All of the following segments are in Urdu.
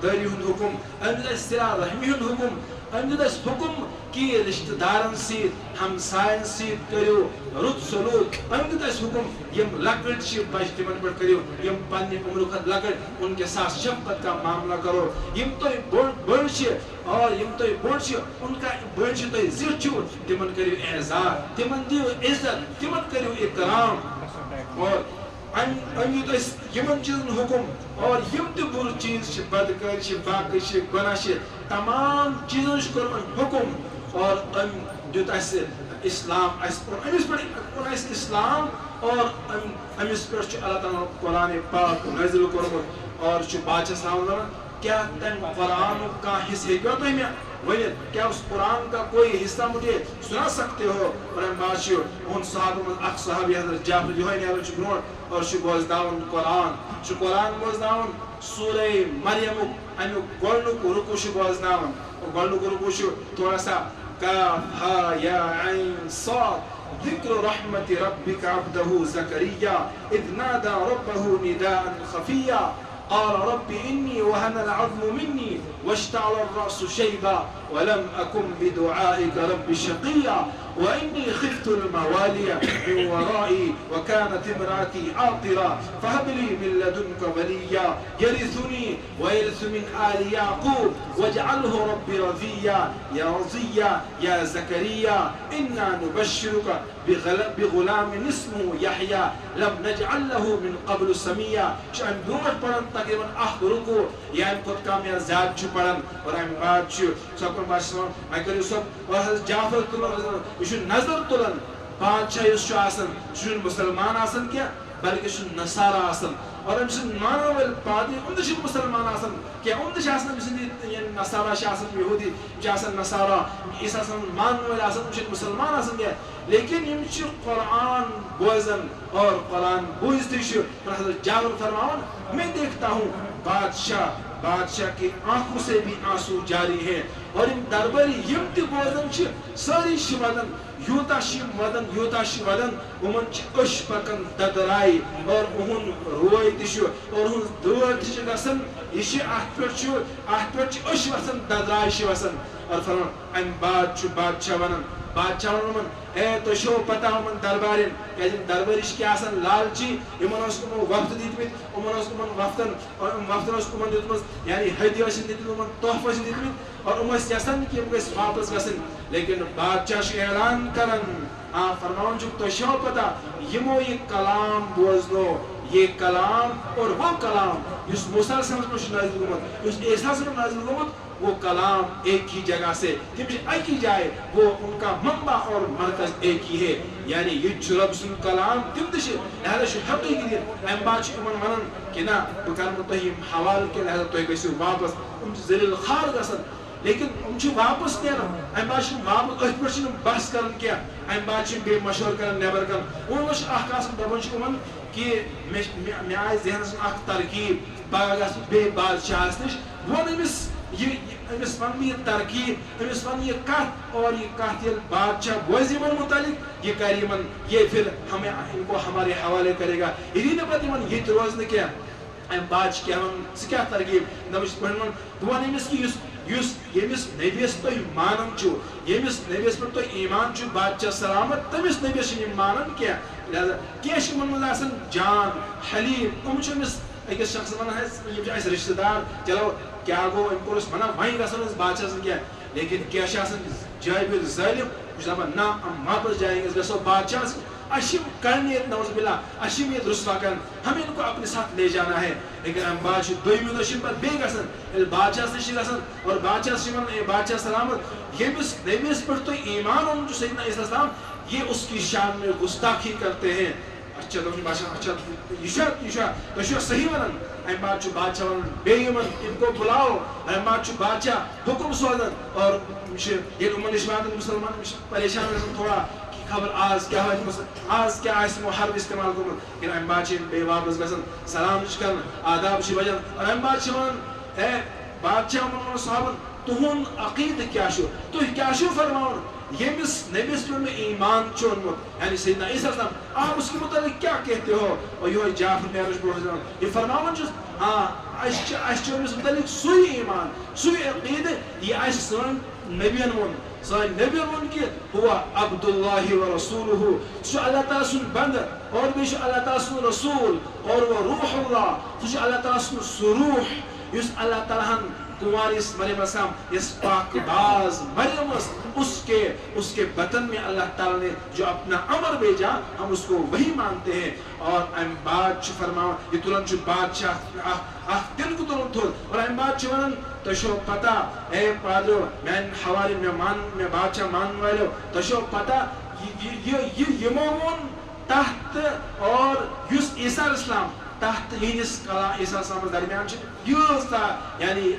داری ہند حکم امید صلہ رحمی ہند حکم امید حکم کہ رشتہ دارن سیت ہمسائن سیت کرو رت سلوک امید حکم یم لکٹ بچ تمن پہ کرو یم پنہ عمر کھت لکٹ ان کے ساتھ شفقت کا معاملہ کرو یم تہ بڑ اور یم تہ بڑ ان کا بڑ تہ زٹ تمن کرو اعزاز تمن دیو عزت تمن کرو اکرام اور امید یمن چیزن حکم اور یم تہ بر چیز بدکاری باقی گناہ تمام چیزن کورمن حکم اور ام دیت اسلام امس پہ اسلام اور امس پہ اللہ تعالیٰ قرآن پاک نازل کورمت اور بادشاہ صاحب کیا تم قرآن کا حصہ ہیکو تھی میں ونت کیا اس قرآن کا کوئی حصہ مجھے سنا سکتے ہو اور ہم بادشاہ ان صحابہ من اخ صحابی حضرت جعفر جو ہے نیرن چھ برونٹ اور چھ بوزداون قرآن بوزداون سورہ مریم امیو گۄڈنیُک رکوع چھ بوزداون گۄڈنیُک رکوع چھ تھوڑا سا کاف ہا یا عین صاد ذکر رحمت ربک عبدہ زکریا اذ نادى ربه نداء خفیا قال رب إني وهن العظم مني واشتعل الرأس شيبا ولم أكن بدعائك رب شقيا وإني خفت الموالي من ورائي وكانت امرأتي عاقرا فهب لي من لدنك وليا يرثني ويرث من آل يعقوب واجعله ربي رضيا يا زكريا إنا نبشرك بغلام اسمه يحيى لم نجعل له من قبل سميا شان برونٹ پڑھن تقریباً اخ رکو یعنی خود کام یا زیاد چھ پڑھن اور ہم بعد چھ سب بادشاہ میں کرو سب اور حضرت جعفر تلن یہ نظر تلن بادشاہ اس آسن یہ مسلمان آسن کیا بلکہ یہ نصارہ آسن اور ہم سے مانو ول پادی ان سے مسلمان آسن کیا ان سے آسن یعنی نصارہ آسن یہودی آسن نصارہ عیسی آسن مانو ول آسن ان مسلمان آسن کیا لیکن یم قرآن بوزن اور قرآن بوزتے حضرت جعفر فرماون میں دیکھتا ہوں بادشاہ کی آنکھوں سے بھی آنسو جاری ہے اور ان درباری یم تہ بوزن ساری ودن یوتا ودن یوتا ودن امن اش پکن ددرائی اور اہن روئی تہ اور اہن دور تہ گسن یہ ات پہ اش وسن ددرائی وسن اور فرمان ام بعد بادشاہ ونن اے تو شو پتہ من دربارین کہ دربارش کیا آسان لالچی یمن اس کو وقت دیتمت یمن اس کو وقتن اور وقتن اس کو دیتمت یعنی ہدیہ اس دیتمت تحفہ اس دیتمت اور اس یسن کہ اس واپس گسن لیکن بادشاہ اعلان کرن فرماون جو تو شو پتہ یمو یہ کلام بوزنو یہ کلام اور وہ کلام اس موسیٰ علیہ السلام کو نازل گومت اس عیسیٰ سے نازل گومت وہ کلام ایک ہی جگہ سے ایک ہی جائے وہ ان کا منبع اور مرکز ایک ہی ہے یعنی یہ رب سن کلام تم تش لہذا شو حقیقی دیر ام باچ امن ونن کہ نا بکار متہیم حوال کے لہذا تو گسو واپس ام ذلیل خار گسن لیکن ام چھ واپس نیرن ام باچ واپس ات پہ بحث کرن کیا ام باچ بے مشور کرن نیبر کرن وہ اخ آسان دپان چھ امن کہ مے آئی ذہنس اخ ترکیب باغس بے بادشاہس نش وہ امس ون یہ ترکیب امس ون یہ کت اور یہ کت یل بادشاہ بوز یمن متعلق یہ کر یمن یہ پھر ہمیں ان کو ہمارے حوالے کرے گا یہ پتہ یمن یہ روزن کیا ام بادشاہ کیا ثہ ترکیب دمس پہ بہن امس کہ یمس نبیس تھی مانن چھو یمس نبیس پہ تھی ایمان چھو بادشاہ سلامت تمس نبیس مانن کیا لہذا کیش من آسان جان حلیم ام امس اکس شخص ونان اس رشتہ دار چلو کیا گو ام کورس منع وہیں گھن بادشاہ سن کیا لیکن کیا جائب ظالم دپان نا ہم واپس جائیں گے گھو بادشاہ اشم کرنے نوز بلا اشم یہ رسوا کرن ہمیں ان کو اپنے ساتھ لے جانا ہے لیکن ہم بادشاہ دویمی دشن پر بے گھن بادشاہ سے گھن اور بادشاہ سلامت یمس نبیس پر تو ایمان ان جو سیدنا عیسیٰ السلام یہ اس کی شان میں گستاخی کرتے ہیں اچھا تو بادشاہ اچھا تو شو صحیح ونن ام بعد بادشاہ ونن بے یمن ان کو بلاؤ ام بعد بادشاہ حکم سوزن اور یہ مسلمان پریشان گژھن تھوڑا خبر آز کیا آز کیا آسمو حرب استعمال کرمت کہ ام بعد بے واپس گژھن سلام کرن آداب بجن اور ام بعد ونن اے بادشاہ ون صحابن تہن عقید کیا تھی کیا فرماؤن یمس نبیس پہ ایمان چونمت یعنی سیدنا عیسیٰ السلام آپ اس کے متعلق کیا کہتے ہو؟ اور یہ جعفر معراج پروفیسر یہ فرماون چھس ہاں اس متعلق سوئی ایمان سوئی عقیدہ یہ سن نبیان ون سان نبیان ون کہ ہوا عبداللہ و رسولہ سو اللہ تعالیٰ سن بند اور بیش اللہ تعالیٰ سن رسول اور وہ روح اللہ سو اللہ تعالیٰ سن سروح یس اللہ تعالیٰ کمارس مریم السلام اس پاک باز مریم اس کے بطن میں اللہ تعالیٰ نے جو اپنا امر بھیجا ہم اس کو وہی مانتے ہیں اور ام بعد فرماؤ یہ تلن چھ بادشاہ دن کو تلن تھو اور ام بعد چھ ونن تشو پتہ اے پادرو میں حوالی میں بادشاہ مان والو تشو پتہ یمون تحت اور یس عیسیٰ السلام تحت ینس کلا عیسیٰ السلام درمیان یوز تا یعنی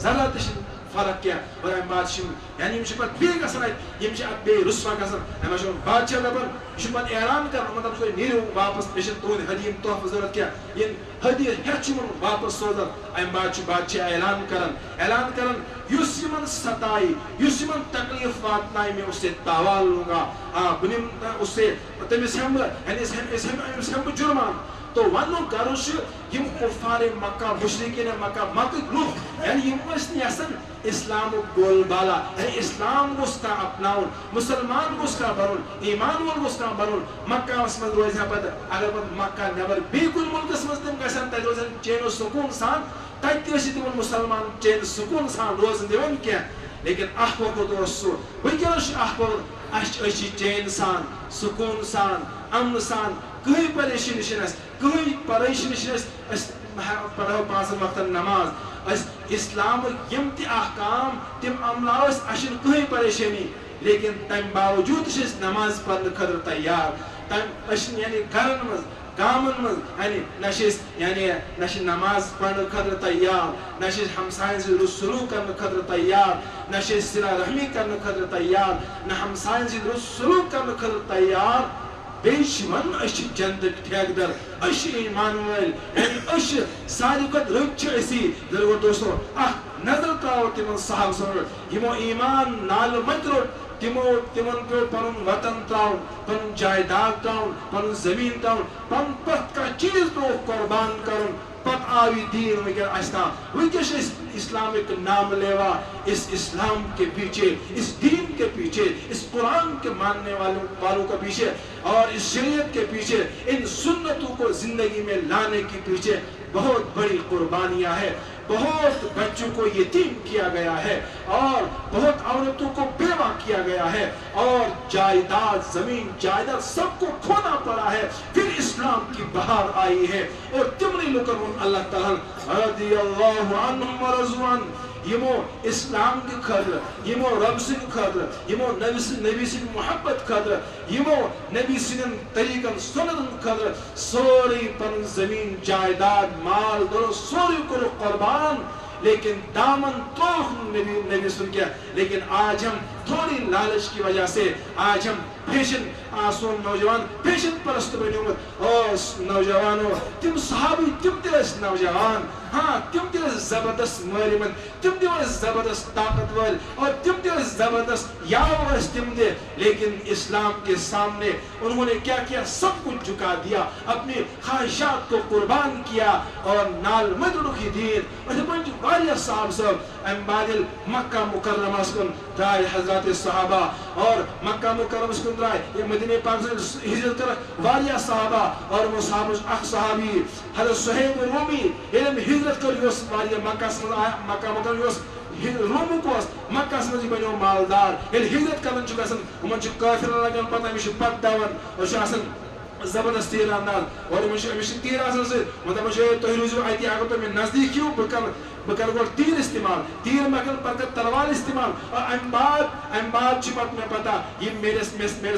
ذرا تشن فرق کیا اور ام بعد یعنی یہ پتہ بے گژھان یہ بے رسوا گژھان ام بادشاہ دپان یہ پتہ اعلان کران مطلب تُہۍ نیرِو واپس مےٚ چھنہٕ تُہُنٛد ہدیٖم تحفہٕ ضروٗرت کینٛہہ ییٚلہِ ہدیٖر ہٮ۪تھ چھُ یِمن واپس سوزان ام بعد بادشاہ اعلان کران یُس یِمن ستایہِ یُس یِمن تکلیف واتنایہِ میں اس سے تاوال لوں گا ہاں بہٕ نِمہٕ اس سے تٔمِس ہٮ۪مہٕ بہٕ یعنی أمِس ہٮ۪مہٕ بہٕ جُرمان تو ونن کرو یم کفار مکہ مشرکین مکہ لوگ یعنی یم یسن اسلام بول بالا یعنی اسلام گوس کا اپناؤن مسلمان گوس کا بنون ایمان وول گوس کا بنون مکہ من روز پتہ اگر پتہ مکہ نبر بی کل ملکس من تم گھن تک روزن چین و سکون سان تک تم مسلمان چین سکون سان روزن دون کی لیکن اخ وقت سو ونکس اخ وقت چین سان سکون سان امن سان کہیں پریشانی چھنس کہیں پریشانی چھنس پڑھو 5 وقت نماز اسلام یم تی احکام تم عملاو اشن کہیں پریشانی لیکن تم باوجود چھس نماز پڑھنے خاطر تیار تم اشن یعنی گھرن مز گامن مز یعنی نشس یعنی نش نماز پڑھنے خاطر تیار نشس ہمسائن سے سلوک کرنے خاطر تیار نشس صلہ رحمی کرنے خاطر تیار نہ ہمسائن سے سلوک کرنے خاطر تیار بیش من اش جنت ٹھیکدر اش ایمان وال یعنی اش ساری کت رچ اسی درو دوستو نظر تراو تمن صاحب سر یمو ایمان نال مترو تمن پہ پن وطن تراؤن پن جائیداد تراؤن پن زمین تراؤن پن پرت کا چیز پہ قربان کرن پت آوی دین وغیرہ استا ونکس اسلامک نام لیوا اس اسلام کے پیچھے اس دین کے پیچھے اس قرآن کے ماننے والوں کے پیچھے اور اس شریعت کے پیچھے ان سنتوں کو زندگی میں لانے کے پیچھے بہت بڑی قربانیاں ہیں بہت بچوں کو یتیم کیا گیا ہے اور بہت عورتوں کو بیوہ کیا گیا ہے اور جائیداد زمین جائیداد سب کو کھونا پڑا ہے پھر اسلام کی بہار آئی ہے اور تمری لکرون اللہ تعالیٰ رضی اللہ عنہم و رضوان یمو اسلام کی خاطر یمو رب سن خاطر یمو نبی سن محبت خاطر یمو نبی سن طریقن سنتن خاطر سوری پن زمین جائیداد مال دولت سوری کو قربان لیکن دامن توخ نبی سن کیا لیکن آج ہم تھوڑی لالچ کی وجہ سے آج ہم فیشن آسون نوجوان فیشن پرست بنیومت اور نوجوانوں تم صحابی تم تیس نوجوان ہاں تم تیس زبردست معلومت تم تیس زبردست طاقتور اور تم تیس زبردست یاوس تم دے لیکن اسلام کے سامنے انہوں نے کیا کیا سب کچھ جھکا دیا اپنی خواہشات کو قربان کیا اور نال مدرو کی دین اور پنج واریہ صاحب صاحب امبادل مکہ مکرمہ سکن دائی حضرات صحابہ اور مکہ مکرمہ سکن دائی یہ مدینہ پاک سے ہجرت کر واریہ صحابہ اور وہ صحابی حضرت صہیب رومی علم ہجرت کر یوس واریہ مکہ مکرمہ یوس رومو کو مکہ سمجھ بنیو مالدار یل ہجرت کرن چھ گژھن ہمن چھ کافر لگن پتہ ہمش پت دون اور چھ آسان زبردست تیر انداز اور ہمش تیر آسان سے مطلب چھ تہ روزو ایتی اگر تو میں نزدیک ہوں بکر گوڑ تیر استعمال تیر مکل پر تلوار استعمال اور ام بعد چھ میں پتہ یہ میرے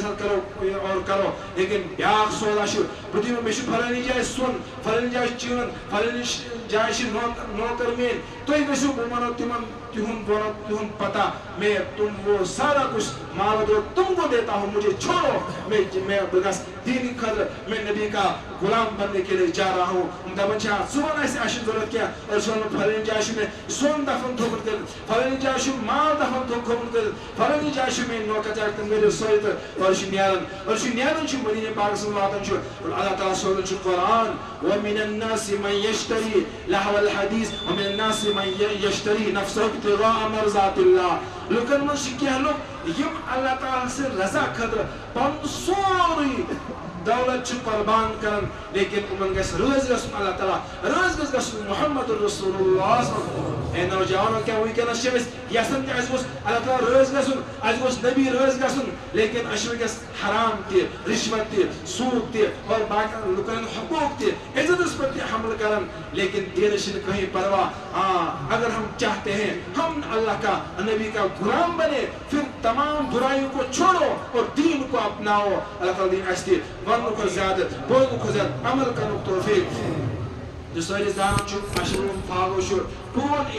ساتھ کرو اور کرو لیکن بیاق سودا چھ بدی میں چھ فلانی جائے سن فلانی جائے چون فلانی جائے چھ نوکر مین تو گژھو بمانو تہن پتہ میں تم وہ سارا کچھ مال دو تم کو دیتا ہوں مجھے چھوڑو میں بگس دین خاطر میں نبی کا غلام بننے کے لیے جا رہا ہوں دپان چھ صبح ایسے اشن ضرورت کیا اور چھ فلانی جائے میں سون دفن تھومت کر فلانی جائے مال دفن تھومت کر فلانی جائے میں نوکر چاک تم میرے سویت اور نیرن مدینہ پاک سے واتن اللہ تعالیٰ سورن قرآن ومن الناس من يشتري لهو الحديث ومن الناس من يشتري نفسه ابتغاء مرضات الله لوکن من کینٛہہ لوک یم اللہ تعالیٰ سے رضا خاطر پن سورُے دولت قربان کرن لیکن ان گژھِ رٲضۍ گژھُن اللہ تعالیٰ رٲضۍ گژھِ گژھُن محمد رسول اللہ اے نوجوانو کیا وٕنکیٚنس چھِ أسۍ یژھان کہِ اَسہِ گوٚژھ اللہ تعالیٰ رٲضۍ گژھُن اَسہِ گوٚژھ نبی رٲضۍ گژھُن لیکن اَسہِ چھُ وٕنکیٚس حرام تہِ رِشوت تہِ سوٗد تہِ اور باقین لُکن ہُنٛد حقوٗق تہِ عزتس پٮ۪ٹھ تہِ حملہٕ کران لیکن دیٖنس چھِنہٕ کٕہٕنۍ پرواہ ہاں اگر ہم چاہتے ہیں ہم اللہ کا نبی کا غلام بنے پھر تمام برائیوں کو چھوڑو اور دین کو اپناؤ اللہ تعالیٰ دین اَسہِ تہِ ورنُک کھۄتہٕ زیادٕ بولنُک کھۄتہٕ زیادٕ عمل کرنُک توفیٖق جو سٲنِس دانن چھُ مشروٗم فالو چھُ پرون